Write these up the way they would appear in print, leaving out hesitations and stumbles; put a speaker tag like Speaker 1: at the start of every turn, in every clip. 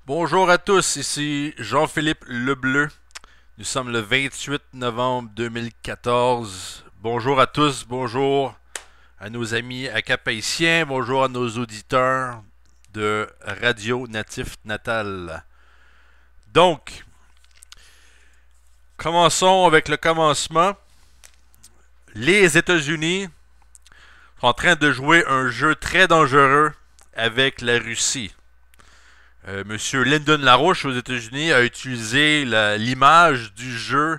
Speaker 1: Bonjour à tous, ici Jean-Philippe Lebleu. Nous sommes le 28 novembre 2014. Bonjour à tous, bonjour à nos amis acapéciens, bonjour à nos auditeurs de Radio Natif Natal. Donc, commençons avec le commencement. Les États-Unis sont en train de jouer un jeu très dangereux avec la Russie. Monsieur Lyndon LaRouche aux États-Unis a utilisé l'image du jeu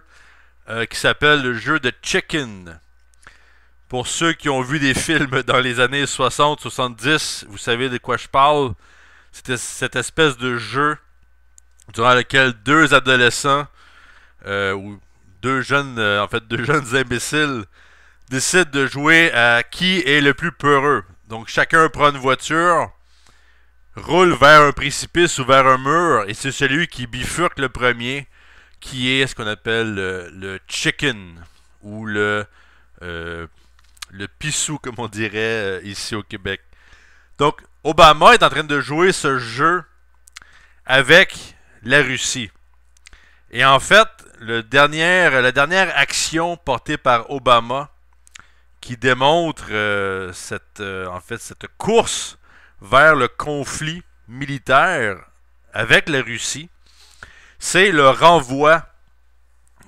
Speaker 1: qui s'appelle le jeu de Chicken. Pour ceux qui ont vu des films dans les années 60-70, vous savez de quoi je parle. C'était cette espèce de jeu durant lequel deux adolescents ou deux jeunes imbéciles décident de jouer à qui est le plus peureux. Donc chacun prend une voiture, roule vers un précipice ou vers un mur, et c'est celui qui bifurque le premier qui est ce qu'on appelle le chicken, ou le pissou, comme on dirait ici au Québec. Donc, Obama est en train de jouer ce jeu avec la Russie. Et en fait, la dernière action portée par Obama qui démontre cette course vers le conflit militaire avec la Russie, c'est le renvoi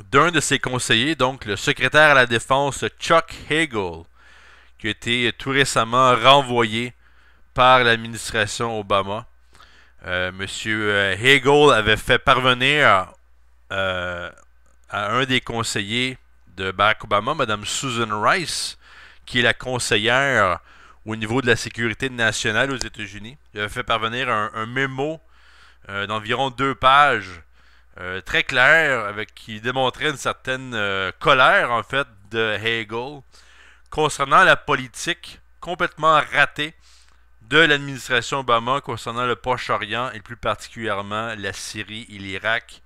Speaker 1: d'un de ses conseillers, donc le secrétaire à la défense Chuck Hagel, qui a été tout récemment renvoyé par l'administration Obama. Monsieur Hagel avait fait parvenir à un des conseillers de Barack Obama, Madame Susan Rice, qui est la conseillère au niveau de la sécurité nationale aux États-Unis. Il avait fait parvenir un mémo d'environ 2 pages, très clair, qui démontrait une certaine colère, en fait, de Hagel concernant la politique complètement ratée de l'administration Obama concernant le Proche-Orient et plus particulièrement la Syrie et l'Irak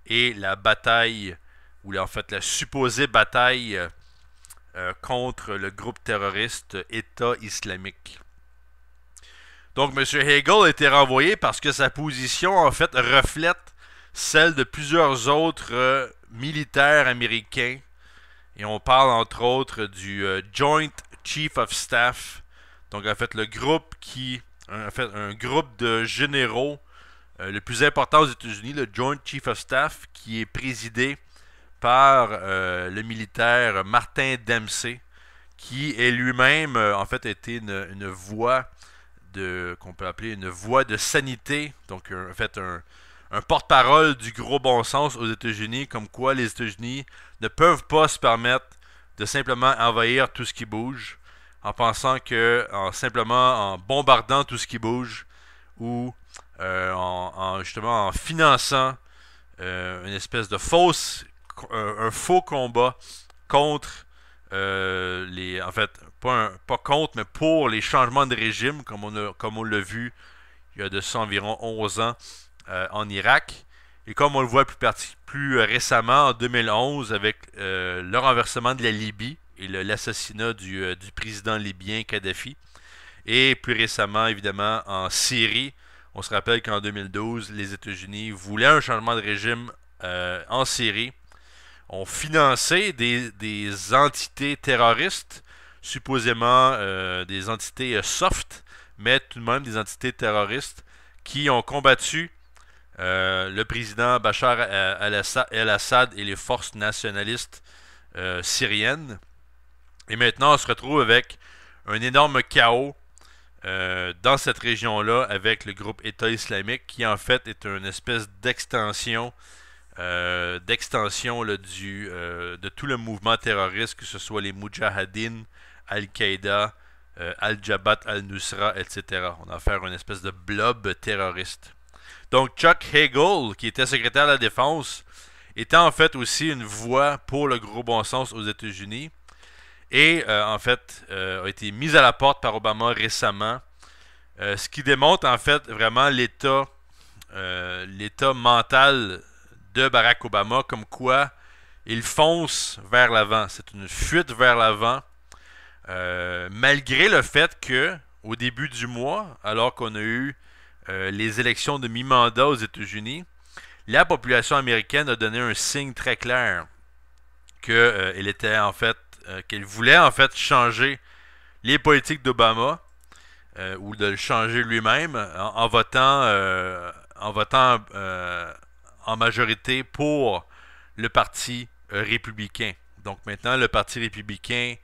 Speaker 1: et la bataille, ou en fait la supposée bataille contre le groupe terroriste État islamique. Donc M. Hagel a été renvoyé parce que sa position en fait reflète celle de plusieurs autres militaires américains. Et on parle entre autres du Joint Chief of Staff. Donc en fait le groupe un groupe de généraux le plus important aux États-Unis, le Joint Chief of Staff, qui est présidé par le militaire Martin Dempsey, qui est lui-même en fait été une voix qu'on peut appeler une voix de sanité, donc en fait un porte-parole du gros bon sens aux États-Unis, comme quoi les États-Unis ne peuvent pas se permettre de simplement envahir tout ce qui bouge, en pensant que simplement en bombardant tout ce qui bouge, ou justement en finançant une espèce de un faux combat contre en fait, pas contre, mais pour les changements de régime, comme on l'a vu il y a de ça environ 11 ans en Irak. Et comme on le voit plus récemment, en 2011, avec le renversement de la Libye et l'assassinat du président libyen Kadhafi. Et plus récemment, évidemment, en Syrie, on se rappelle qu'en 2012, les États-Unis voulaient un changement de régime en Syrie, ont financé des entités terroristes, supposément des entités soft, mais tout de même des entités terroristes qui ont combattu le président Bachar el-Assad et les forces nationalistes syriennes. Et maintenant, on se retrouve avec un énorme chaos dans cette région-là avec le groupe État islamique qui en fait est une espèce d'extension de tout le mouvement terroriste, que ce soit les Moudjahidines, Al-Qaïda, Al-Jabhat al-Nusra, etc. On a affaire à une espèce de blob terroriste. Donc Chuck Hagel, qui était secrétaire de la Défense, était en fait aussi une voix pour le gros bon sens aux États-Unis et en fait a été mise à la porte par Obama récemment, ce qui démontre en fait vraiment l'état mental de Barack Obama, comme quoi il fonce vers l'avant. C'est une fuite vers l'avant, malgré le fait que au début du mois, alors qu'on a eu les élections de mi-mandat aux États-Unis, la population américaine a donné un signe très clair qu'elle était en fait, qu'elle voulait en fait changer les politiques d'Obama ou de le changer lui-même en votant en majorité pour le parti républicain. Donc maintenant, le parti républicain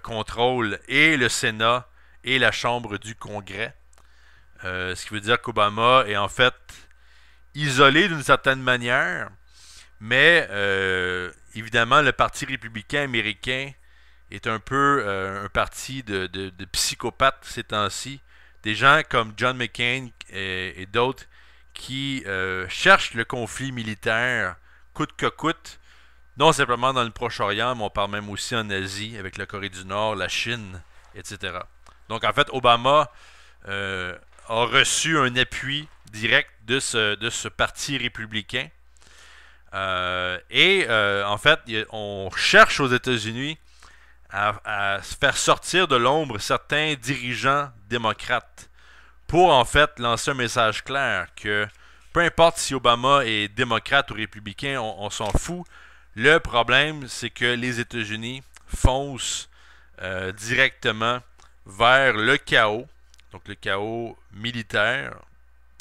Speaker 1: contrôle et le Sénat et la Chambre du Congrès. Ce qui veut dire qu'Obama est en fait isolé d'une certaine manière, mais évidemment, le Parti républicain américain est un peu un parti de psychopathes ces temps-ci. Des gens comme John McCain et d'autres qui cherchent le conflit militaire coûte que coûte, non simplement dans le Proche-Orient, mais on parle même aussi en Asie, avec la Corée du Nord, la Chine, etc. Donc en fait, Obama a reçu un appui direct de ce parti républicain. En fait, on cherche aux États-Unis à faire sortir de l'ombre certains dirigeants démocrates pour en fait lancer un message clair que peu importe si Obama est démocrate ou républicain, on s'en fout. Le problème, c'est que les États-Unis foncent directement vers le chaos, donc le chaos militaire.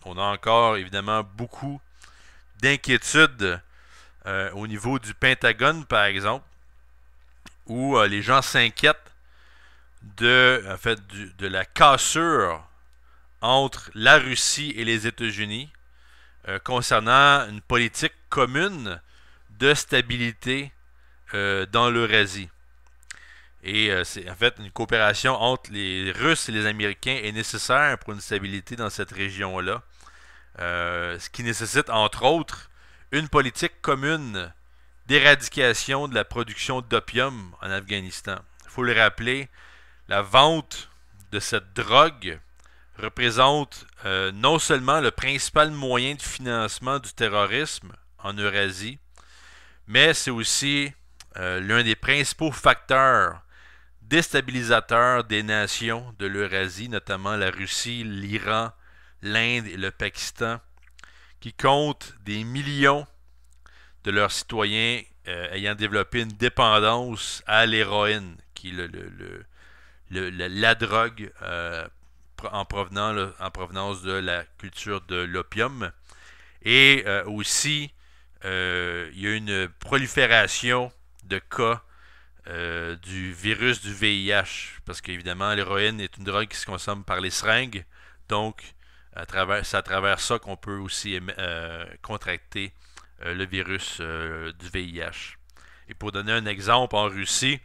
Speaker 1: On a encore évidemment beaucoup d'inquiétudes au niveau du Pentagone, par exemple, où les gens s'inquiètent de la cassure entre la Russie et les États-Unis concernant une politique commune de stabilité dans l'Eurasie. Et c'est en fait une coopération entre les Russes et les Américains est nécessaire pour une stabilité dans cette région-là. Ce qui nécessite entre autres une politique commune d'éradication de la production d'opium en Afghanistan. Il faut le rappeler, la vente de cette drogue représente non seulement le principal moyen de financement du terrorisme en Eurasie, mais c'est aussi l'un des principaux facteurs déstabilisateurs des nations de l'Eurasie, notamment la Russie, l'Iran, l'Inde et le Pakistan, qui comptent des millions de leurs citoyens ayant développé une dépendance à l'héroïne, qui est la drogue en provenance de la culture de l'opium. Et aussi, il y a une prolifération de cas du virus du VIH, parce qu'évidemment, l'héroïne est une drogue qui se consomme par les seringues, donc c'est à travers ça qu'on peut aussi contracter le virus du VIH. Et pour donner un exemple, en Russie,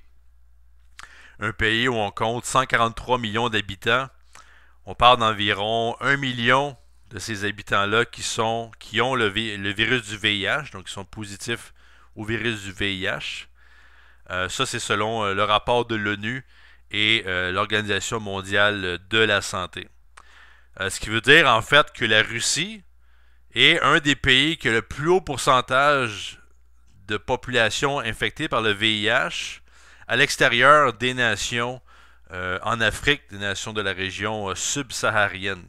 Speaker 1: un pays où on compte 143 millions d'habitants, on parle d'environ 1 million de ces habitants-là qui ont le virus du VIH, donc qui sont positifs au virus du VIH. Ça, c'est selon le rapport de l'ONU et l'Organisation mondiale de la santé. Ce qui veut dire en fait que la Russie est un des pays qui a le plus haut pourcentage de population infectée par le VIH à l'extérieur des nations en Afrique, des nations de la région subsaharienne.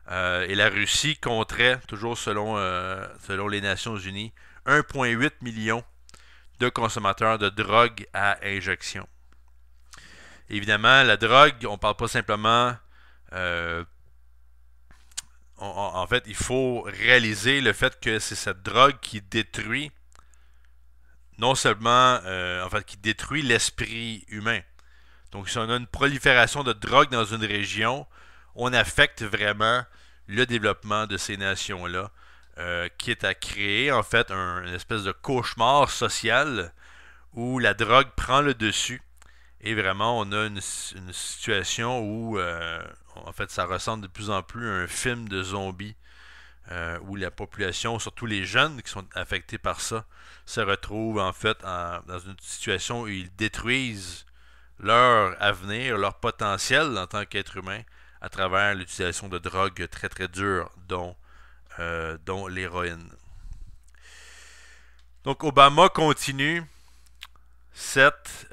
Speaker 1: Et la Russie compterait, toujours selon les Nations Unies, 1,8 million de consommateurs de drogue à injection. Évidemment, la drogue, on ne parle pas simplement... en fait, il faut réaliser le fait que c'est cette drogue qui détruit non seulement, qui détruit l'esprit humain. Donc, si on a une prolifération de drogue dans une région, on affecte vraiment le développement de ces nations-là, qui est à créer, en fait, une espèce de cauchemar social où la drogue prend le dessus. Et vraiment, on a une situation où, en fait, ça ressemble de plus en plus à un film de zombies, où la population, surtout les jeunes qui sont affectés par ça, se retrouvent, en fait, dans une situation où ils détruisent leur avenir, leur potentiel en tant qu'être humain à travers l'utilisation de drogues très très dures, dont l'héroïne. Donc Obama continue cette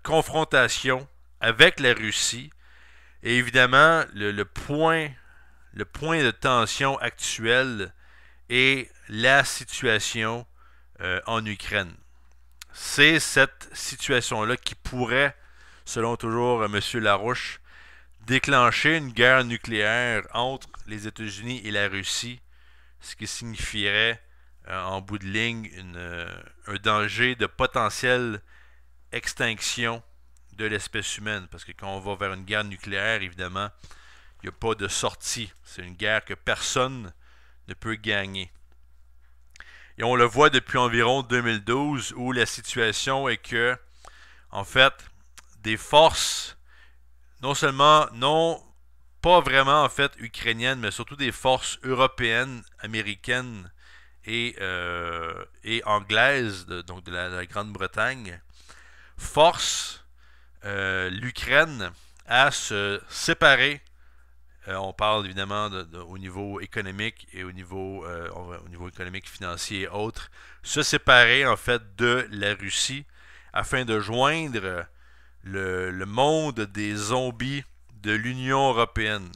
Speaker 1: confrontation avec la Russie. Et évidemment, le point le point de tension actuel est la situation en Ukraine. C'est cette situation-là qui pourrait, selon toujours M. Larouche, déclencher une guerre nucléaire entre les États-Unis et la Russie, ce qui signifierait en bout de ligne un danger de potentielle extinction de l'espèce humaine. Parce que quand on va vers une guerre nucléaire, évidemment, il n'y a pas de sortie. C'est une guerre que personne ne peut gagner. Et on le voit depuis environ 2012 où la situation est que, en fait, des forces, non seulement, non pas vraiment en fait ukrainiennes, mais surtout des forces européennes, américaines et anglaises, donc de la Grande-Bretagne, forcent l'Ukraine à se séparer. On parle évidemment au niveau économique et au niveau économique, financier et autres, se séparer en fait de la Russie afin de joindre le monde des zombies de l'Union européenne.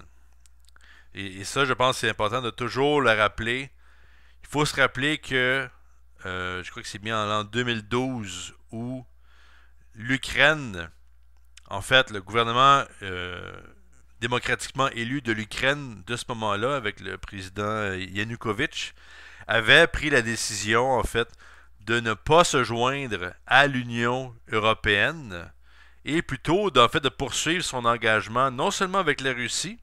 Speaker 1: Et ça, je pense que c'est important de toujours le rappeler. Il faut se rappeler que, je crois que c'est bien en l'an 2012, où l'Ukraine, en fait, le gouvernement démocratiquement élu de l'Ukraine de ce moment-là, avec le président Yanukovych, avait pris la décision, en fait, de ne pas se joindre à l'Union européenne et plutôt, en fait, de poursuivre son engagement non seulement avec la Russie,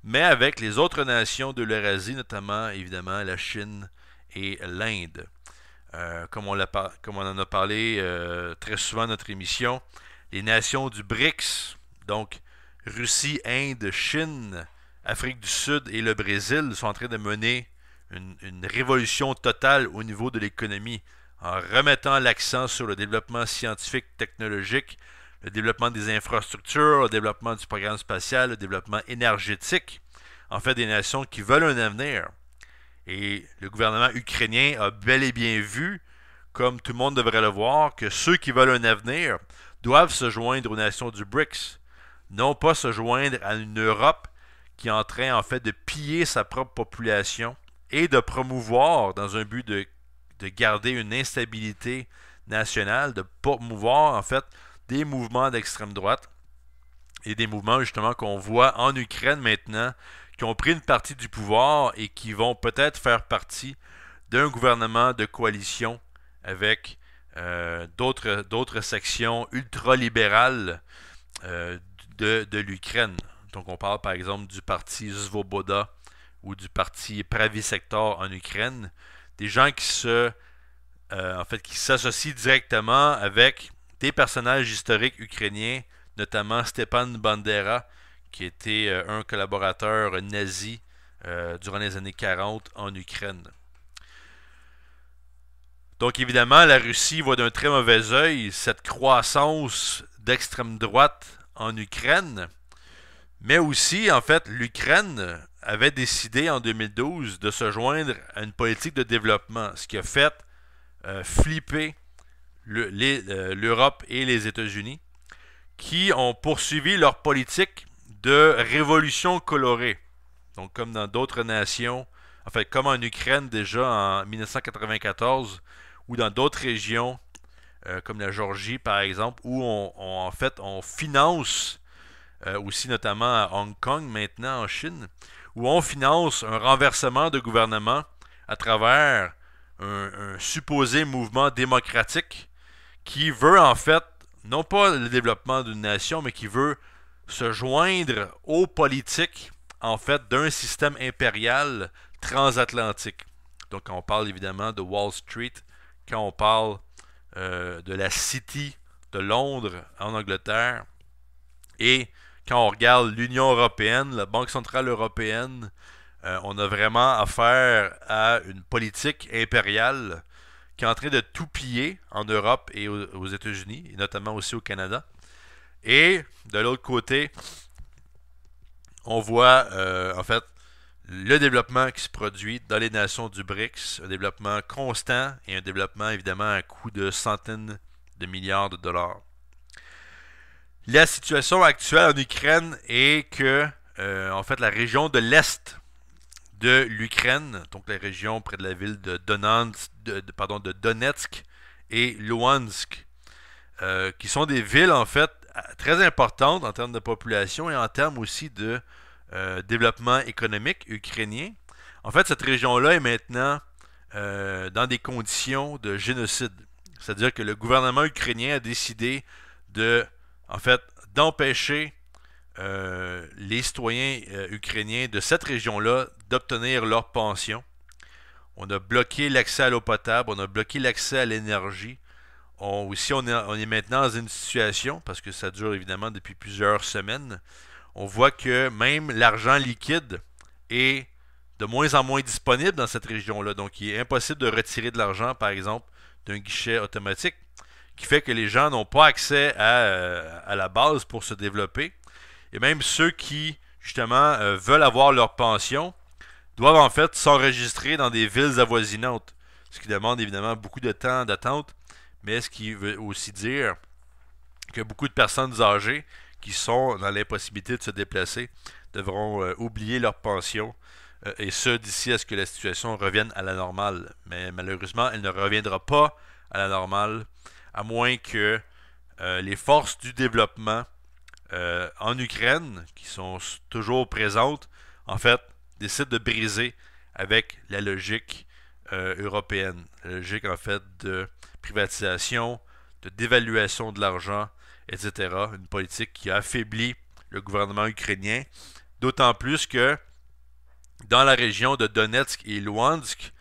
Speaker 1: mais avec les autres nations de l'Eurasie, notamment, évidemment, la Chine et l'Inde. Comme on en a parlé très souvent dans notre émission, les nations du BRICS, donc Russie, Inde, Chine, Afrique du Sud et le Brésil sont en train de mener une révolution totale au niveau de l'économie en remettant l'accent sur le développement scientifique, technologique, le développement des infrastructures, le développement du programme spatial, le développement énergétique, en fait des nations qui veulent un avenir. Et le gouvernement ukrainien a bel et bien vu, comme tout le monde devrait le voir, que ceux qui veulent un avenir doivent se joindre aux nations du BRICS, non pas se joindre à une Europe qui est en train en fait de piller sa propre population et de promouvoir, dans un but de garder une instabilité nationale, de promouvoir en fait des mouvements d'extrême droite et des mouvements justement qu'on voit en Ukraine maintenant, qui ont pris une partie du pouvoir et qui vont peut-être faire partie d'un gouvernement de coalition avec d'autres sections ultralibérales de l'Ukraine. Donc on parle par exemple du parti Svoboda ou du parti Pravi Sector en Ukraine, des gens qui qui s'associent directement avec des personnages historiques ukrainiens, notamment Stepan Bandera, qui était un collaborateur nazi durant les années 40 en Ukraine. Donc évidemment, la Russie voit d'un très mauvais œil cette croissance d'extrême droite en Ukraine, mais aussi, en fait, l'Ukraine avait décidé en 2012 de se joindre à une politique de développement, ce qui a fait flipper l'Europe et les États-Unis, qui ont poursuivi leur politique de révolution colorée. Donc, comme dans d'autres nations, en fait, comme en Ukraine déjà en 1994, ou dans d'autres régions, comme la Géorgie par exemple, où on finance, aussi notamment à Hong Kong maintenant en Chine, où on finance un renversement de gouvernement à travers un supposé mouvement démocratique qui veut en fait, non pas le développement d'une nation, mais qui veut se joindre aux politiques en fait d'un système impérial transatlantique. Donc on parle évidemment de Wall Street, quand on parle de la City de Londres en Angleterre, et quand on regarde l'Union européenne, la Banque centrale européenne, on a vraiment affaire à une politique impériale qui est en train de tout piller en Europe et aux États-Unis, et notamment aussi au Canada. Et de l'autre côté, on voit en fait le développement qui se produit dans les nations du BRICS, un développement constant et un développement évidemment à coût de centaines de milliards de dollars. La situation actuelle en Ukraine est que en fait, la région de l'Est de l'Ukraine, donc la région près de la ville de Donetsk et Luhansk, qui sont des villes, en fait, très importantes en termes de population et en termes aussi de développement économique ukrainien. En fait, cette région-là est maintenant dans des conditions de génocide. C'est-à-dire que le gouvernement ukrainien a décidé en fait, d'empêcher les citoyens ukrainiens de cette région-là d'obtenir leur pension. On a bloqué l'accès à l'eau potable, on a bloqué l'accès à l'énergie. On est maintenant dans une situation, parce que ça dure évidemment depuis plusieurs semaines, on voit que même l'argent liquide est de moins en moins disponible dans cette région-là. Donc, il est impossible de retirer de l'argent, par exemple, d'un guichet automatique, qui fait que les gens n'ont pas accès à la base pour se développer. Et même ceux qui, justement, veulent avoir leur pension, doivent en fait s'enregistrer dans des villes avoisinantes, ce qui demande évidemment beaucoup de temps d'attente, mais ce qui veut aussi dire que beaucoup de personnes âgées qui sont dans l'impossibilité de se déplacer devront oublier leur pension, et ce d'ici à ce que la situation revienne à la normale. Mais malheureusement, elle ne reviendra pas à la normale, à moins que les forces du développement en Ukraine, qui sont toujours présentes, en fait, décident de briser avec la logique européenne. La logique, en fait, de privatisation, de dévaluation de l'argent, etc. Une politique qui a affaibli le gouvernement ukrainien, d'autant plus que dans la région de Donetsk et Luhansk,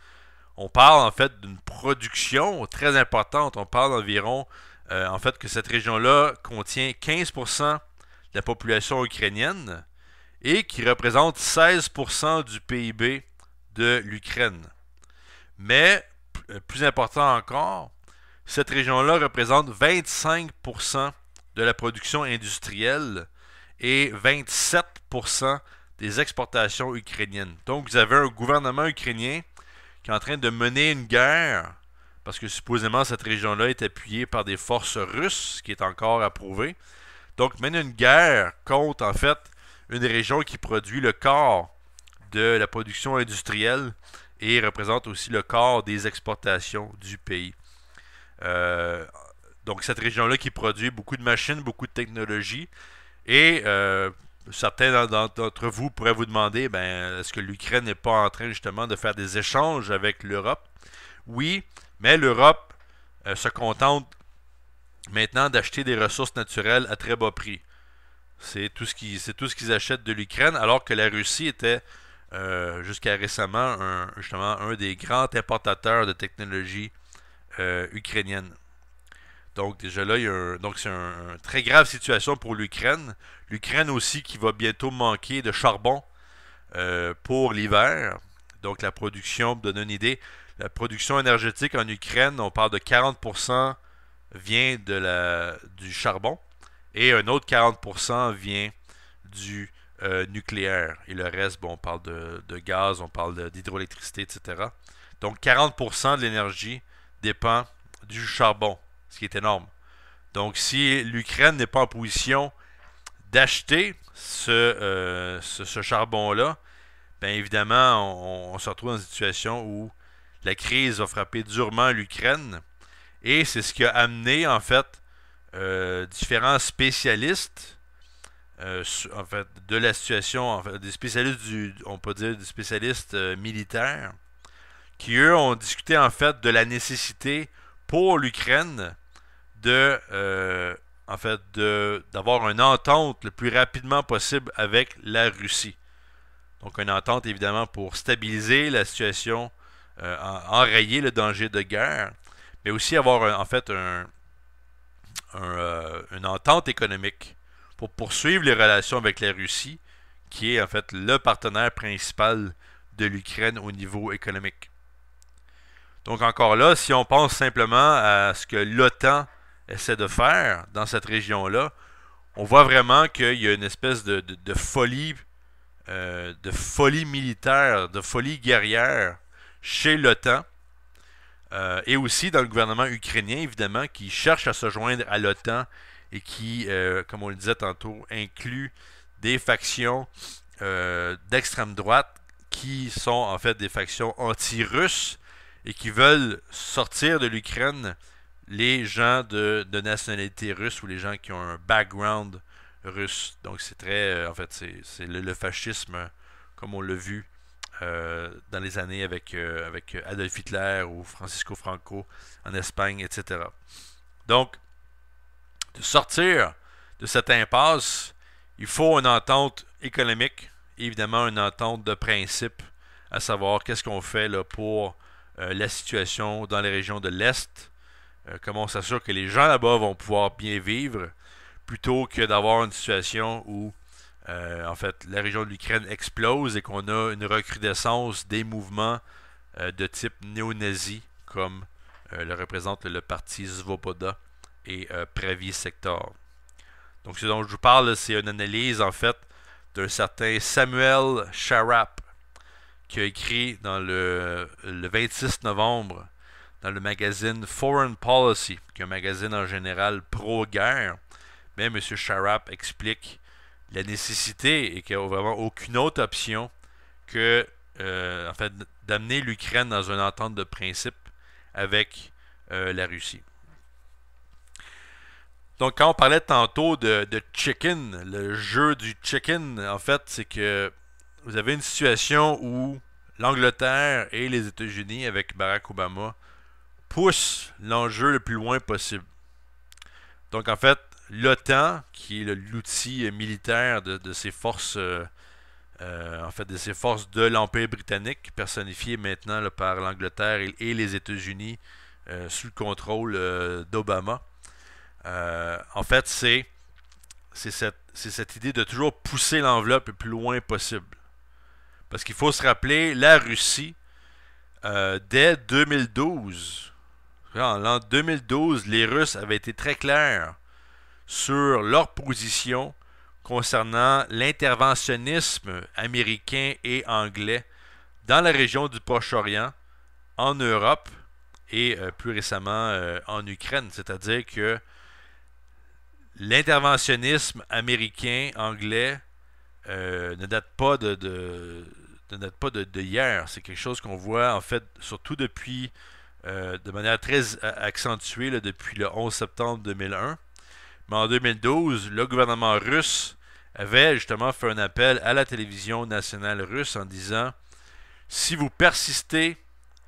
Speaker 1: on parle en fait d'une production très importante. On parle d'environ, en fait, que cette région-là contient 15% de la population ukrainienne et qui représente 16% du PIB de l'Ukraine. Mais, plus important encore, cette région-là représente 25% de la production industrielle et 27% des exportations ukrainiennes. Donc, vous avez un gouvernement ukrainien qui est en train de mener une guerre, parce que supposément cette région-là est appuyée par des forces russes, ce qui est encore à prouver. Donc, mène une guerre contre, en fait, une région qui produit le quart de la production industrielle et représente aussi le quart des exportations du pays. Donc, cette région-là qui produit beaucoup de machines, beaucoup de technologies, et certains d'entre vous pourraient vous demander, est-ce que l'Ukraine n'est pas en train justement de faire des échanges avec l'Europe? Oui, mais l'Europe se contente maintenant d'acheter des ressources naturelles à très bas prix. C'est tout ce qu'ils achètent de l'Ukraine, alors que la Russie était jusqu'à récemment justement un des grands importateurs de technologies ukrainiennes. Donc déjà là, c'est une très grave situation pour l'Ukraine. L'Ukraine aussi qui va bientôt manquer de charbon pour l'hiver. Donc la production, pour donner une idée, la production énergétique en Ukraine, on parle de 40% vient du charbon et un autre 40% vient du nucléaire. Et le reste, on parle de gaz, on parle d'hydroélectricité, etc. Donc 40% de l'énergie dépend du charbon, ce qui est énorme. Donc si l'Ukraine n'est pas en position d'acheter ce charbon-là, bien évidemment, on se retrouve dans une situation où la crise va frapper durement l'Ukraine. Et c'est ce qui a amené, en fait, différents spécialistes, en fait, de la situation, en fait, des spécialistes on peut dire des spécialistes militaires, qui eux ont discuté, en fait, de la nécessité pour l'Ukraine en fait, d'avoir une entente le plus rapidement possible avec la Russie. Donc une entente évidemment pour stabiliser la situation, enrayer le danger de guerre, mais aussi avoir en fait une entente économique pour poursuivre les relations avec la Russie, qui est en fait le partenaire principal de l'Ukraine au niveau économique. Donc encore là, si on pense simplement à ce que l'OTAN essaie de faire dans cette région-là, on voit vraiment qu'il y a une espèce de folie militaire, de folie guerrière chez l'OTAN, et aussi dans le gouvernement ukrainien, évidemment, qui cherche à se joindre à l'OTAN et qui, comme on le disait tantôt, inclut des factions d'extrême droite qui sont en fait des factions anti-russes et qui veulent sortir de l'Ukraine les gens de nationalité russe ou les gens qui ont un background russe. Donc c'est très, en fait, c'est le fascisme comme on l'a vu dans les années avec Adolf Hitler ou Francisco Franco en Espagne, etc. Donc, de sortir de cette impasse, il faut une entente économique, évidemment une entente de principe, à savoir qu'est-ce qu'on fait là, pour la situation dans les régions de l'Est, comment on s'assure que les gens là-bas vont pouvoir bien vivre, plutôt que d'avoir une situation où en fait la région de l'Ukraine explose et qu'on a une recrudescence des mouvements de type néo-nazi, comme le représente le parti Svoboda et Pravi Sector. Donc ce dont je vous parle, c'est une analyse en fait d'un certain Samuel Sharap qui a écrit dans le 26 novembre dans le magazine Foreign Policy, qui est un magazine en général pro-guerre. Mais M. Sharap explique la nécessité et qu'il n'y a vraiment aucune autre option que en fait, d'amener l'Ukraine dans une entente de principe avec la Russie. Donc, quand on parlait tantôt de chicken, le jeu du chicken, en fait, c'est que vous avez une situation où l'Angleterre et les États-Unis, avec Barack Obama, poussent l'enjeu le plus loin possible. Donc, en fait, l'OTAN, qui est l'outil militaire de ces forces, en fait, de ces forces de l'Empire britannique, personnifié maintenant là, par l'Angleterre et les États-Unis sous le contrôle d'Obama. En fait, c'est cette idée de toujours pousser l'enveloppe le plus loin possible. Parce qu'il faut se rappeler, la Russie, dès 2012, en l'an 2012, les Russes avaient été très clairs sur leur position concernant l'interventionnisme américain et anglais dans la région du Proche-Orient, en Europe et plus récemment en Ukraine. C'est-à-dire que l'interventionnisme américain, anglais, ne date pas de hier. C'est quelque chose qu'on voit en fait surtout depuis de manière très accentuée là, depuis le 11 septembre 2001. Mais en 2012, le gouvernement russe avait justement fait un appel à la télévision nationale russe en disant si vous persistez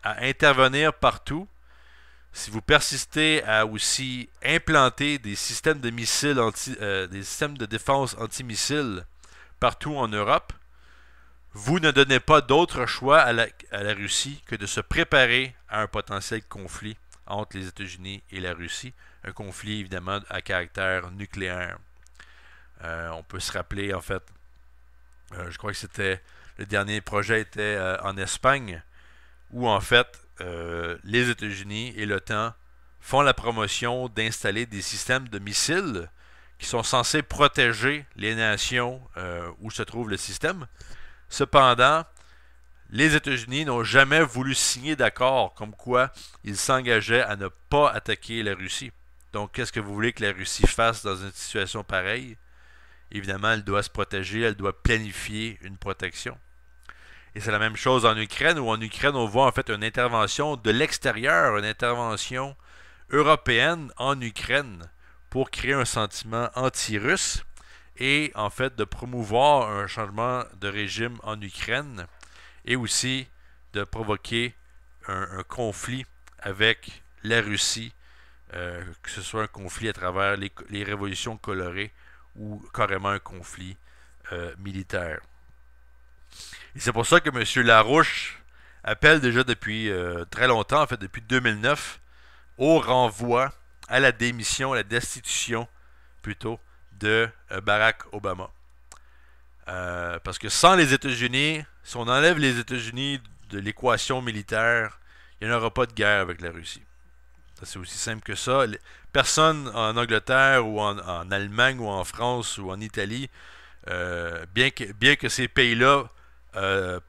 Speaker 1: à intervenir partout, si vous persistez à aussi implanter des systèmes de missiles des systèmes de défense antimissiles partout en Europe, vous ne donnez pas d'autre choix à la Russie que de se préparer à un potentiel conflit entre les États-Unis et la Russie, un conflit évidemment à caractère nucléaire. On peut se rappeler en fait, je crois que c'était le dernier projet était en Espagne, où en fait les États-Unis et l'OTAN font la promotion d'installer des systèmes de missiles qui sont censés protéger les nations où se trouve le système. Cependant, les États-Unis n'ont jamais voulu signer d'accord comme quoi ils s'engageaient à ne pas attaquer la Russie. Donc, qu'est-ce que vous voulez que la Russie fasse dans une situation pareille? Évidemment, elle doit se protéger, elle doit planifier une protection. Et c'est la même chose en Ukraine, où en Ukraine, on voit en fait une intervention de l'extérieur, une intervention européenne en Ukraine pour créer un sentiment anti-russe et en fait de promouvoir un changement de régime en Ukraine et aussi de provoquer un conflit avec la Russie, que ce soit un conflit à travers les révolutions colorées ou carrément un conflit militaire. Et c'est pour ça que M. Larouche appelle déjà depuis très longtemps, en fait depuis 2009, au renvoi, à la démission, à la destitution plutôt, de Barack Obama. Parce que sans les États-Unis, si on enlève les États-Unis de l'équation militaire, il n'y en aura pas de guerre avec la Russie. C'est aussi simple que ça. Personne en Angleterre ou en Allemagne ou en France ou en Italie, bien que ces pays-là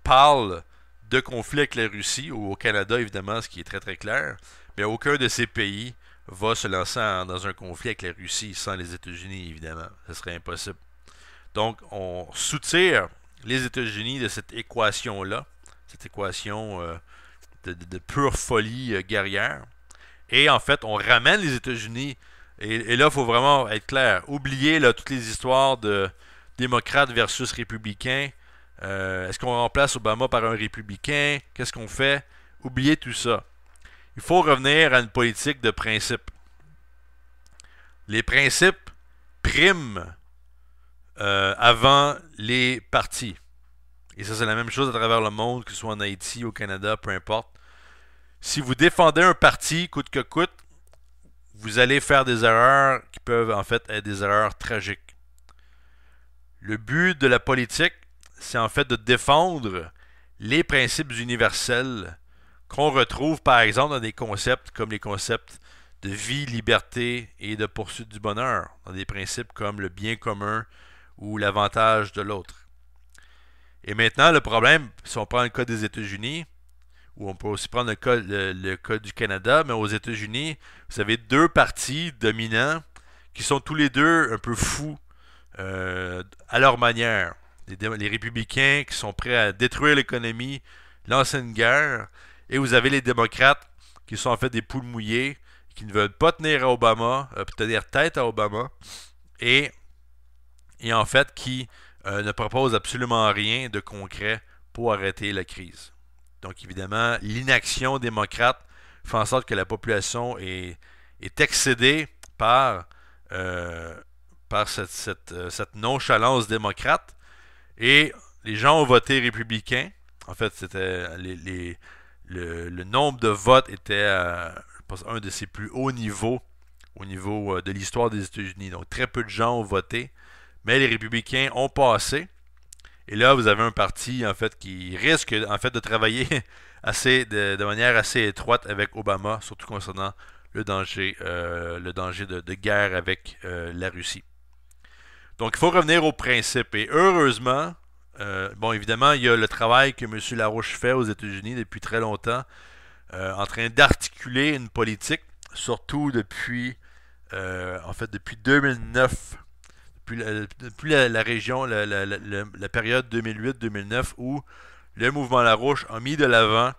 Speaker 1: parlent de conflit avec la Russie, ou au Canada évidemment, ce qui est très très clair, mais aucun de ces pays va se lancer dans un conflit avec la Russie sans les États-Unis, évidemment. Ce serait impossible. Donc, on soutire les États-Unis de cette équation-là, cette équation de pure folie guerrière. Et en fait, on ramène les États-Unis. Et là, il faut vraiment être clair. Oubliez là, toutes les histoires de démocrates versus républicains. Est-ce qu'on remplace Obama par un républicain? Qu'est-ce qu'on fait? Oubliez tout ça. Il faut revenir à une politique de principe. Les principes priment avant les partis. Et ça, c'est la même chose à travers le monde, que ce soit en Haïti, au Canada, peu importe. Si vous défendez un parti coûte que coûte, vous allez faire des erreurs qui peuvent en fait être des erreurs tragiques. Le but de la politique, c'est en fait de défendre les principes universels qu'on retrouve par exemple dans des concepts comme les concepts de vie, liberté et de poursuite du bonheur, dans des principes comme le bien commun ou l'avantage de l'autre. Et maintenant, le problème, si on prend le cas des États-Unis, ou on peut aussi prendre le cas du Canada, mais aux États-Unis, vous avez deux partis dominants qui sont tous les deux un peu fous à leur manière. Les républicains qui sont prêts à détruire l'économie, lancer une guerre, et vous avez les démocrates qui sont en fait des poules mouillées, qui ne veulent pas tenir à Obama, tenir tête à Obama, et en fait qui ne proposent absolument rien de concret pour arrêter la crise. Donc évidemment, l'inaction démocrate fait en sorte que la population est excédée par cette nonchalance démocrate. Et les gens ont voté républicain. En fait, c'était le nombre de votes était un de ses plus hauts niveaux au niveau de l'histoire des États-Unis. Donc très peu de gens ont voté, mais les républicains ont passé. Et là, vous avez un parti en fait qui risque en fait de travailler de manière assez étroite avec Obama, surtout concernant le danger de guerre avec la Russie. Donc, il faut revenir au principe. Et heureusement, bon, évidemment, il y a le travail que M. Larouche fait aux États-Unis depuis très longtemps, en train d'articuler une politique, surtout depuis 2009. Depuis la région, la période 2008-2009 où le mouvement Larouche a mis de l'avant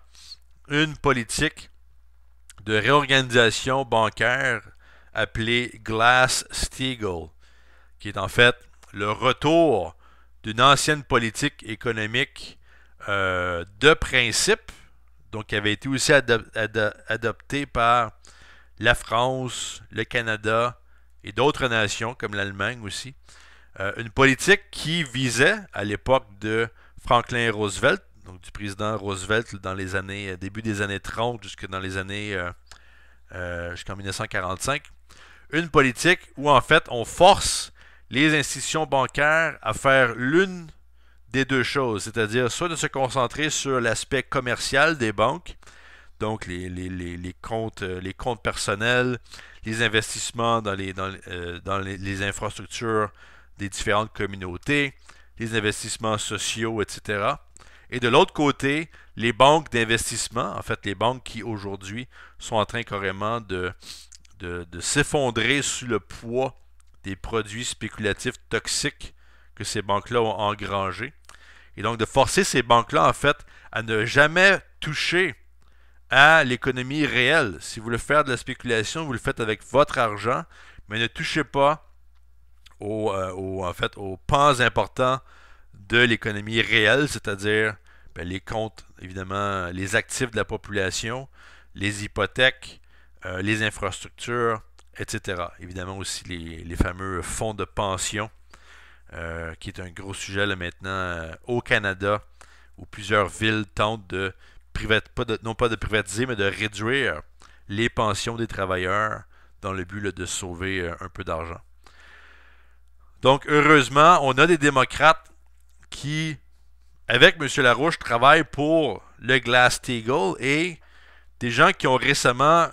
Speaker 1: une politique de réorganisation bancaire appelée Glass-Steagall, qui est en fait le retour d'une ancienne politique économique de principe, donc qui avait été aussi adoptée par la France, le Canada et d'autres nations comme l'Allemagne aussi. Une politique qui visait, à l'époque de Franklin Roosevelt, donc du président Roosevelt dans les années début des années 30 jusqu'en 1945, une politique où en fait on force les institutions bancaires à faire l'une des deux choses, c'est-à-dire soit de se concentrer sur l'aspect commercial des banques, donc les comptes personnels, les investissements dans les infrastructures des différentes communautés, les investissements sociaux, etc. Et de l'autre côté, les banques d'investissement, en fait les banques qui aujourd'hui sont en train carrément de s'effondrer sous le poids des produits spéculatifs toxiques que ces banques-là ont engrangés. Et donc de forcer ces banques-là, en fait, à ne jamais toucher à l'économie réelle. Si vous voulez faire de la spéculation, vous le faites avec votre argent, mais ne touchez pas aux pans importants de l'économie réelle, c'est-à-dire les comptes, évidemment, les actifs de la population, les hypothèques, les infrastructures, etc. Évidemment aussi les fameux fonds de pension, qui est un gros sujet là, maintenant au Canada, où plusieurs villes tentent de non pas de privatiser, mais de réduire les pensions des travailleurs dans le but là, de sauver un peu d'argent. Donc, heureusement, on a des démocrates qui, avec M. Larouche, travaillent pour le Glass-Steagall et des gens qui ont récemment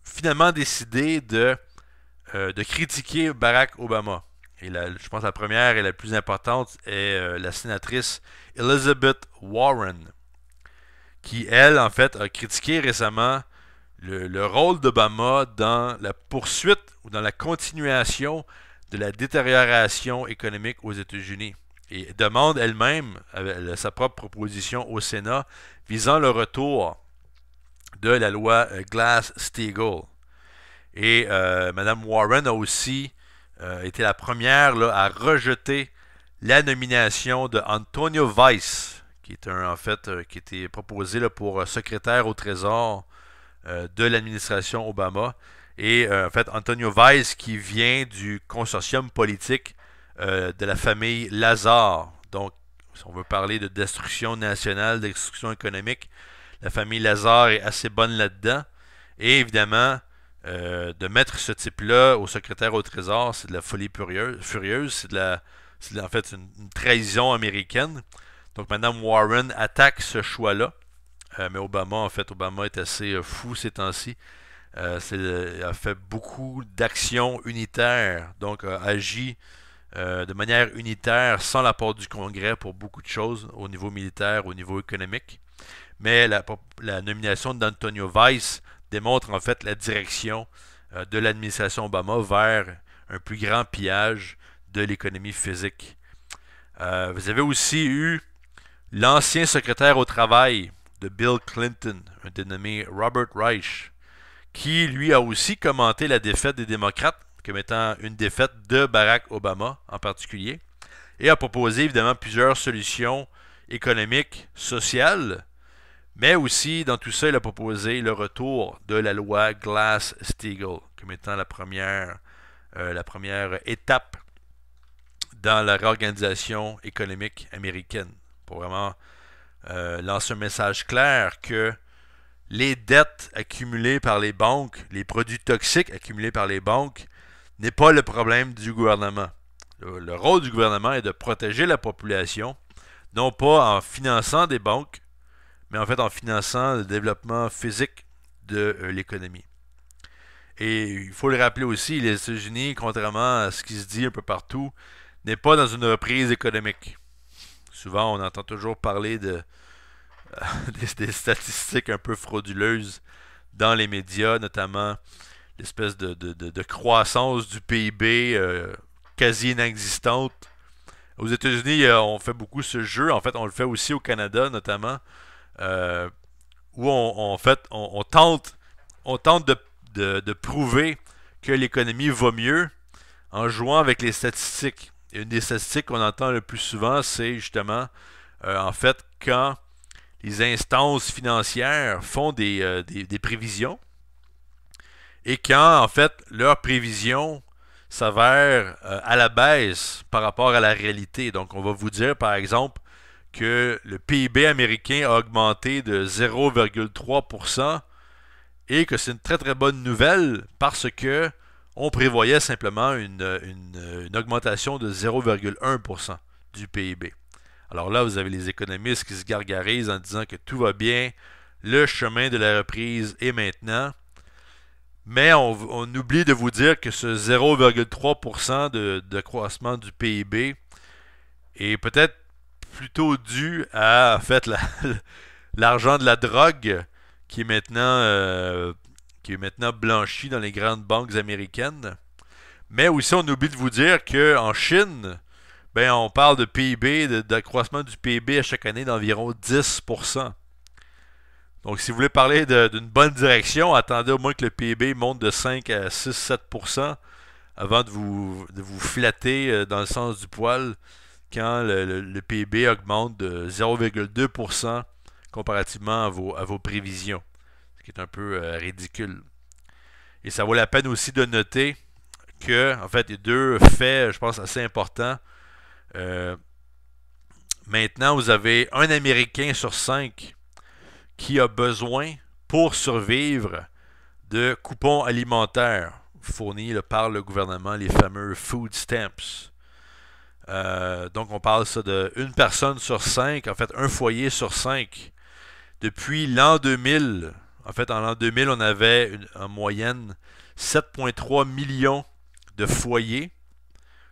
Speaker 1: finalement décidé de critiquer Barack Obama. Et je pense que la première et la plus importante est la sénatrice Elizabeth Warren, qui, elle, en fait, a critiqué récemment le rôle d'Obama dans la poursuite ou dans la continuation de la détérioration économique aux États-Unis. et demande elle-même sa propre proposition au Sénat visant le retour de la loi Glass-Steagall. Et Mme Warren a aussi été la première là, à rejeter la nomination de Antonio Weiss, qui est qui était proposé là, pour secrétaire au Trésor de l'administration Obama. Et en fait, Antonio Weiss qui vient du consortium politique de la famille Lazare. Donc, si on veut parler de destruction nationale, de destruction économique, la famille Lazare est assez bonne là-dedans. Et évidemment, de mettre ce type-là au secrétaire au Trésor, c'est de la folie furieuse, c'est en fait une trahison américaine. Donc, Mme Warren attaque ce choix-là. Mais Obama est assez fou ces temps-ci. A fait beaucoup d'actions unitaires, donc a agi de manière unitaire sans l'apport du Congrès pour beaucoup de choses au niveau militaire, au niveau économique. Mais la nomination d'Antonio Weiss démontre en fait la direction de l'administration Obama vers un plus grand pillage de l'économie physique. Vous avez aussi eu l'ancien secrétaire au travail de Bill Clinton, un dénommé Robert Reich, qui lui a aussi commenté la défaite des démocrates comme étant une défaite de Barack Obama en particulier, et a proposé évidemment plusieurs solutions économiques, sociales, mais aussi dans tout ça, il a proposé le retour de la loi Glass-Steagall comme étant la première étape dans la réorganisation économique américaine, pour vraiment lancer un message clair que les dettes accumulées par les banques, les produits toxiques accumulés par les banques, n'est pas le problème du gouvernement. Le rôle du gouvernement est de protéger la population, non pas en finançant des banques, mais en fait en finançant le développement physique de l'économie. Et il faut le rappeler aussi, les États-Unis, contrairement à ce qui se dit un peu partout, n'est pas dans une reprise économique. Souvent, on entend toujours parler des statistiques un peu frauduleuses dans les médias, notamment l'espèce de croissance du PIB quasi inexistante. Aux États-Unis, on fait beaucoup ce jeu. En fait, on le fait aussi au Canada, notamment, où on tente de prouver que l'économie va mieux en jouant avec les statistiques. Et une des statistiques qu'on entend le plus souvent, c'est justement, en fait, quand les instances financières font des prévisions, et quand, en fait, leurs prévisions s'avèrent à la baisse par rapport à la réalité. Donc, on va vous dire, par exemple, que le PIB américain a augmenté de 0,3% et que c'est une très très bonne nouvelle parce que on prévoyait simplement une augmentation de 0,1% du PIB. Alors là, vous avez les économistes qui se gargarisent en disant que tout va bien, le chemin de la reprise est maintenant. Mais on oublie de vous dire que ce 0,3% de croissement du PIB est peut-être plutôt dû à en fait, l'argent de la drogue qui est maintenant blanchi dans les grandes banques américaines. Mais aussi, on oublie de vous dire qu'en Chine, ben, on parle de PIB, d'accroissement du PIB à chaque année d'environ 10%. Donc, si vous voulez parler d'une bonne direction, attendez au moins que le PIB monte de 5 à 6-7% avant de vous flatter dans le sens du poil quand le PIB augmente de 0,2% comparativement à vos prévisions, ce qui est un peu ridicule. Et ça vaut la peine aussi de noter que, en fait, les deux faits, je pense, assez importants. Maintenant, vous avez un Américain sur 5 qui a besoin, pour survivre, de coupons alimentaires fournis par le gouvernement, les fameux food stamps. Donc, on parle ça de une personne sur 5, en fait, un foyer sur 5. Depuis l'an 2000, en fait, en l'an 2000, on avait en moyenne 7,3 millions de foyers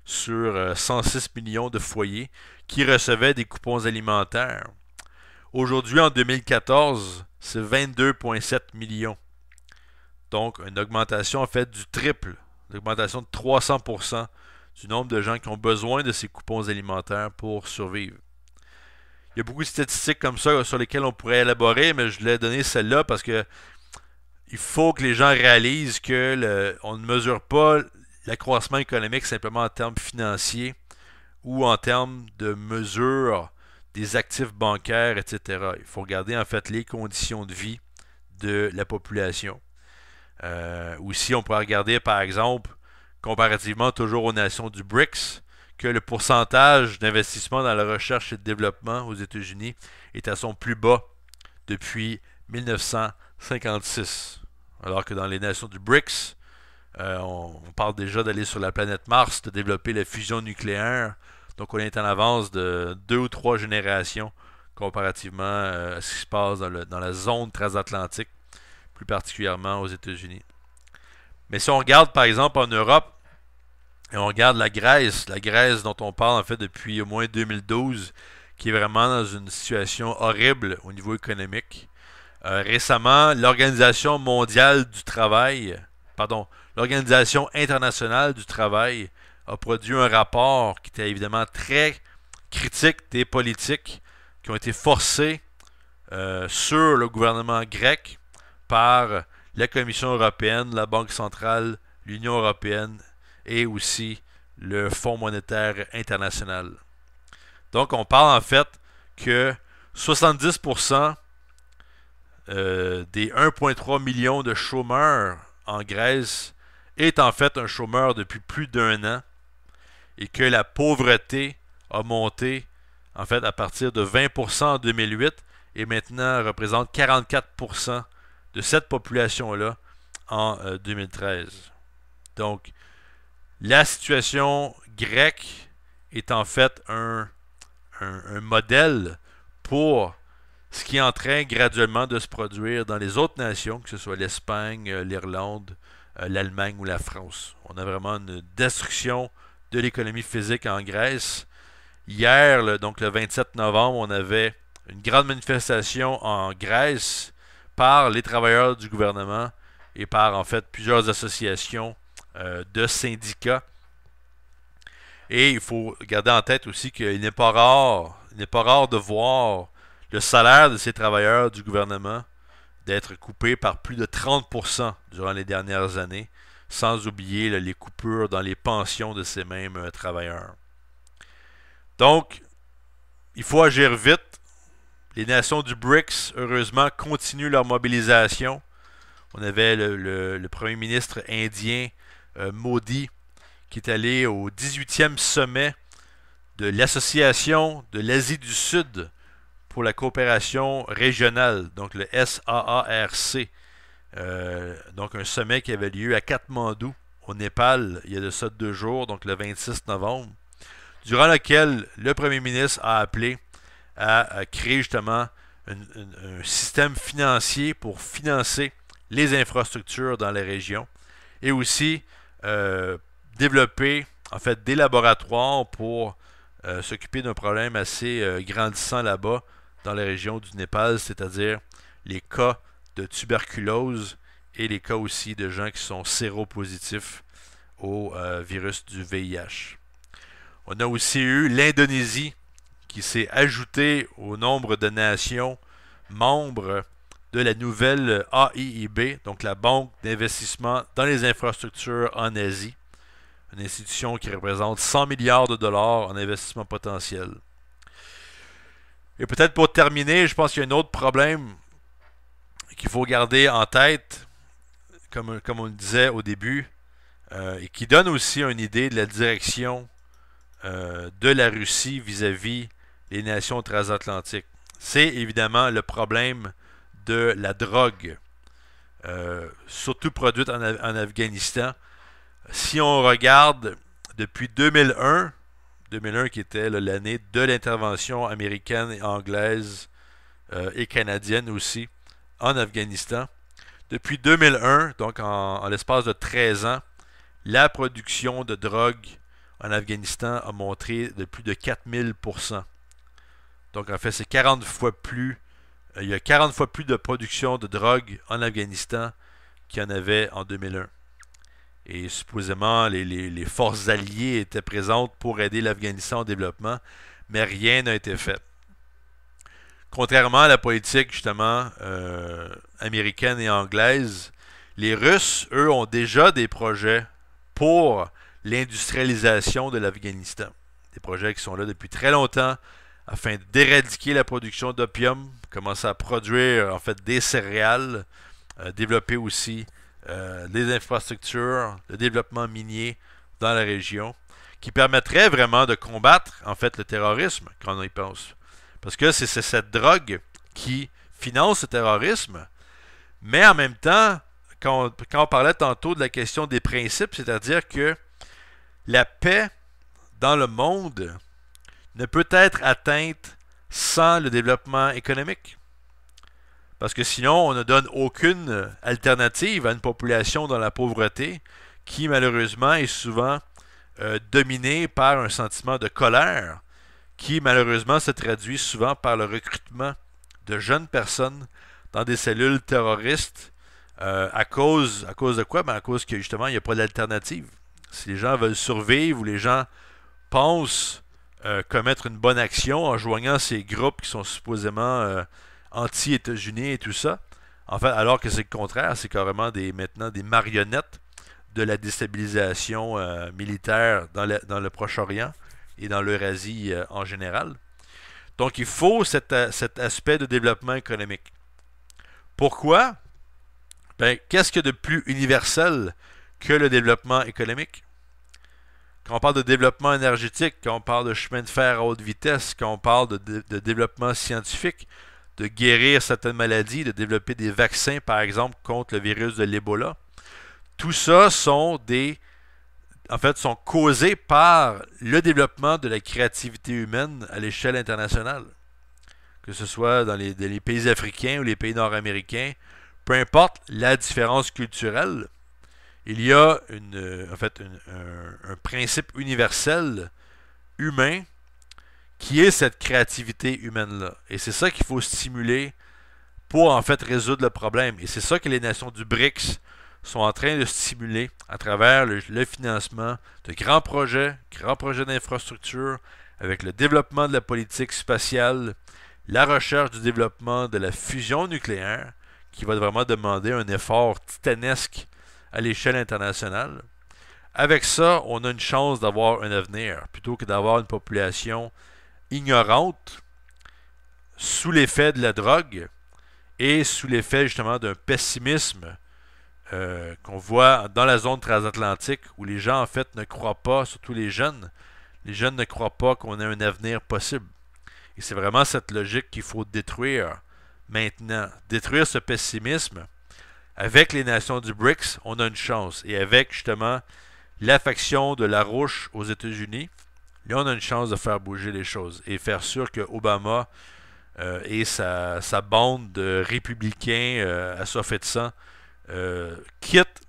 Speaker 1: sur 106 millions de foyers qui recevaient des coupons alimentaires. Aujourd'hui, en 2014, c'est 22,7 millions. Donc, une augmentation en fait du triple, une augmentation de 300% du nombre de gens qui ont besoin de ces coupons alimentaires pour survivre. Il y a beaucoup de statistiques comme ça sur lesquelles on pourrait élaborer, mais je l'ai donné celle-là parce que il faut que les gens réalisent que on ne mesure pas l'accroissement économique simplement en termes financiers ou en termes de mesure des actifs bancaires, etc. Il faut regarder en fait les conditions de vie de la population. Aussi, on pourrait regarder par exemple, comparativement toujours aux nations du BRICS, que le pourcentage d'investissement dans la recherche et le développement aux États-Unis est à son plus bas depuis 1956. Alors que dans les nations du BRICS, on parle déjà d'aller sur la planète Mars, de développer la fusion nucléaire. Donc on est en avance de 2 ou 3 générations comparativement à ce qui se passe dans la zone transatlantique, plus particulièrement aux États-Unis. Mais si on regarde par exemple en Europe, et on regarde la Grèce dont on parle en fait depuis au moins 2012, qui est vraiment dans une situation horrible au niveau économique. Récemment, l'Organisation mondiale du travail, l'Organisation internationale du travail a produit un rapport qui était évidemment très critique des politiques qui ont été forcées sur le gouvernement grec par la Commission européenne, la Banque centrale, l'Union européenne et aussi le Fonds monétaire international. Donc on parle en fait que 70% des 1,3 million de chômeurs en Grèce est en fait un chômeur depuis plus d'1 an et que la pauvreté a monté en fait à partir de 20% en 2008 et maintenant représente 44% de cette population-là en 2013. Donc, la situation grecque est en fait un modèle pour ce qui est en train graduellement de se produire dans les autres nations, que ce soit l'Espagne, l'Irlande, l'Allemagne ou la France. On a vraiment une destruction de l'économie physique en Grèce. Hier, donc le 27 novembre, on avait une grande manifestation en Grèce par les travailleurs du gouvernement et par en fait plusieurs associations de syndicats. Et il faut garder en tête aussi qu'il n'est pas rare de voir le salaire de ces travailleurs du gouvernement d'être coupé par plus de 30% durant les dernières années, sans oublier les coupures dans les pensions de ces mêmes travailleurs. Donc, il faut agir vite. Les nations du BRICS, heureusement, continuent leur mobilisation. On avait le premier ministre indien Modi qui est allé au 18e sommet de l'Association de l'Asie du Sud pour la coopération régionale, donc le SAARC. Donc un sommet qui avait lieu à Katmandou, au Népal, il y a de ça 2 jours, donc le 26 novembre, durant lequel le premier ministre a appelé à créer justement un système financier pour financer les infrastructures dans les régions et aussi développer en fait des laboratoires pour s'occuper d'un problème assez grandissant là-bas dans la région du Népal, c'est-à-dire les cas de tuberculose et les cas aussi de gens qui sont séropositifs au virus du VIH. On a aussi eu l'Indonésie qui s'est ajoutée au nombre de nations membres de la nouvelle AIIB, donc la Banque d'investissement dans les infrastructures en Asie, une institution qui représente 100 milliards de dollars en investissement potentiel. Et peut-être pour terminer, je pense qu'il y a un autre problème qu'il faut garder en tête, comme on le disait au début, et qui donne aussi une idée de la direction de la Russie vis-à-vis des nations transatlantiques. C'est évidemment le problème de la drogue, surtout produite en Afghanistan. Si on regarde depuis 2001 qui était l'année de l'intervention américaine et anglaise et canadienne aussi en Afghanistan, depuis 2001, donc en l'espace de 13 ans, la production de drogue en Afghanistan a monté de plus de 4000%. Donc en fait, c'est 40 fois plus. Il y a 40 fois plus de production de drogue en Afghanistan qu'il y en avait en 2001. et supposément les forces alliées étaient présentes pour aider l'Afghanistan au développement, mais rien n'a été fait. Contrairement à la politique justement américaine et anglaise, les Russes, eux, ont déjà des projets pour l'industrialisation de l'Afghanistan. Des projets qui sont là depuis très longtemps afin d'éradiquer la production d'opium, commencer à produire en fait des céréales, développer aussi des infrastructures, le développement minier dans la région, qui permettrait vraiment de combattre en fait le terrorisme quand on y pense. Parce que c'est cette drogue qui finance le terrorisme, mais en même temps, quand on parlait tantôt de la question des principes, c'est-à-dire que la paix dans le monde ne peut être atteinte sans le développement économique. Parce que sinon, on ne donne aucune alternative à une population dans la pauvreté qui, malheureusement, est souvent dominée par un sentiment de colère qui, malheureusement, se traduit souvent par le recrutement de jeunes personnes dans des cellules terroristes à cause de quoi? Ben à cause que, justement, il n'y a pas d'alternative. Si les gens veulent survivre ou les gens pensent commettre une bonne action en joignant ces groupes qui sont supposément anti-États-Unis et tout ça, en fait, alors que c'est le contraire, c'est carrément maintenant des marionnettes de la déstabilisation militaire dans le Proche-Orient et dans l'Eurasie en général. Donc il faut cet aspect de développement économique. Pourquoi? Ben, qu'est-ce qu'il y a de plus universel que le développement économique? Quand on parle de développement énergétique, quand on parle de chemin de fer à haute vitesse, quand on parle de développement scientifique, de guérir certaines maladies, de développer des vaccins, par exemple, contre le virus de l'Ebola, tout ça sont sont causés par le développement de la créativité humaine à l'échelle internationale. Que ce soit dans les pays africains ou les pays nord-américains, peu importe la différence culturelle, il y a un principe universel humain qui est cette créativité humaine-là. Et c'est ça qu'il faut stimuler pour en fait résoudre le problème. Et c'est ça que les nations du BRICS sont en train de stimuler à travers le financement de grands projets d'infrastructure, avec le développement de la politique spatiale, la recherche du développement de la fusion nucléaire, qui va vraiment demander un effort titanesque à l'échelle internationale. Avec ça, on a une chance d'avoir un avenir, plutôt que d'avoir une population ignorante, sous l'effet de la drogue et sous l'effet justement d'un pessimisme qu'on voit dans la zone transatlantique où les gens en fait ne croient pas, surtout les jeunes ne croient pas qu'on ait un avenir possible. Et c'est vraiment cette logique qu'il faut détruire maintenant. Détruire ce pessimisme. Avec les nations du BRICS, on a une chance. Et avec justement l'affection de Larouche aux États-Unis, là on a une chance de faire bouger les choses et faire sûr que Obama et sa bande de républicains assoiffés de sang quittent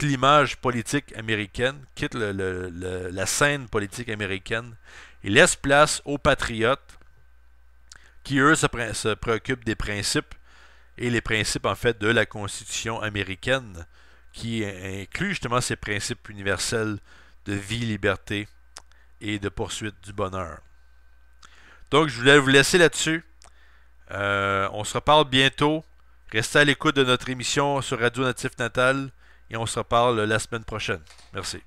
Speaker 1: l'image politique américaine, quittent la scène politique américaine et laissent place aux patriotes qui, eux, se préoccupent des principes et les principes, en fait, de la Constitution américaine qui inclut justement ces principes universels de vie, liberté et de poursuite du bonheur. Donc, je voulais vous laisser là-dessus. On se reparle bientôt. Restez à l'écoute de notre émission sur Radio Natif Natal et on se reparle la semaine prochaine. Merci.